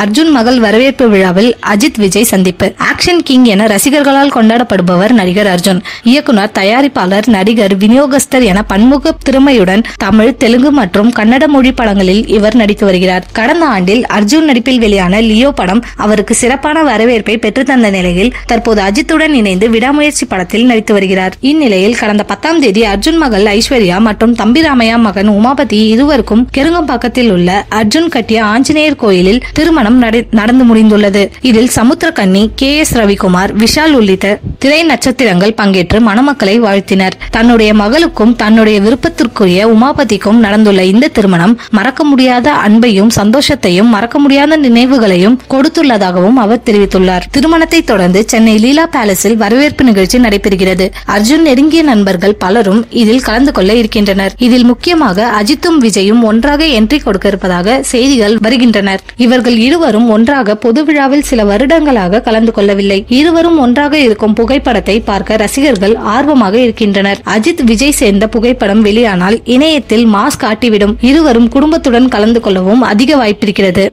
அர்ஜுன் மகள் வரவேற்பு விழாவில் அஜித் விஜய் சந்திப்பு. ஆக்ஷன் கிங் என ரசிகர்களால் கொண்டாடப்படுபவர் நடிகர் அர்ஜுன். இயக்குனர், தயாரிப்பாளர், நடிகர், விநியோகஸ்தர் என பன்முக திறமையுடன் தமிழ், தெலுங்கு மற்றும் கன்னட மொழி படங்களில் இவர் நடித்து வருகிறார். கடந்த ஆண்டில் அர்ஜுன் நடிப்பில் வெளியான லியோ படம் அவருக்கு சிறப்பான வரவேற்பை பெற்றுத்தந்த நிலையில் தற்போது அஜித்துடன் இணைந்து விடாமுயற்சி படத்தில் நடித்து வருகிறார். இந்நிலையில் கடந்த 10ஆம் தேதி அர்ஜுன் மகள் ஐஸ்வர்யா மற்றும் தம்பி ராமையா மகன் உமாபதி இருவருக்கும் கெருங்கம்பாக்கத்தில் உள்ள அர்ஜுன் கட்டிய ஆஞ்சநேயர் கோயிலில் திருமணம் நடந்து முடிந்துள்ளது. இதில் சமுத்திரக்கன்னி, KS ரவிக்குமார், விஷால் உள்ளிட்ட திரை நட்சத்திரங்கள் பங்கேற்று மணமக்களை வாழ்த்தினர். தன்னுடைய மகளுக்கும் தன்னுடைய விருப்பத்திற்குரிய உமாபதிக்கும் நடந்துள்ள இந்த திருமணம் மறக்க முடியாத அன்பையும் சந்தோஷத்தையும் மறக்க முடியாத நினைவுகளையும் கொடுத்துள்ளதாகவும் அவர் தெரிவித்துள்ளார். திருமணத்தை தொடர்ந்து சென்னை லீலா பேலஸில் வரவேற்பு நிகழ்ச்சி நடைபெறுகிறது. அர்ஜுன் நெருங்கிய நண்பர்கள் பலரும் இதில் கலந்து கொள்ள இருக்கின்றனர். இதில் முக்கியமாக அஜித்தும் விஜயும் ஒன்றாக என்ட்ரி கொடுக்க இருப்பதாக செய்திகள் வருகின்றனர். இவர்கள் இருவரும் ஒன்றாக பொது விழாவில் சில வருடங்களாக கலந்து கொள்ளவில்லை. இருவரும் ஒன்றாக இருக்கும் புகைப்படத்தை பார்க்க ரசிகர்கள் ஆர்வமாக இருக்கின்றனர். அஜித் விஜய் சேர்ந்த புகைப்படம் வெளியானால் இணையத்தில் மாஸ் காட்டிவிடும். இருவரும் குடும்பத்துடன் கலந்து கொள்ளவும் அதிக வாய்ப்பிருக்கிறது.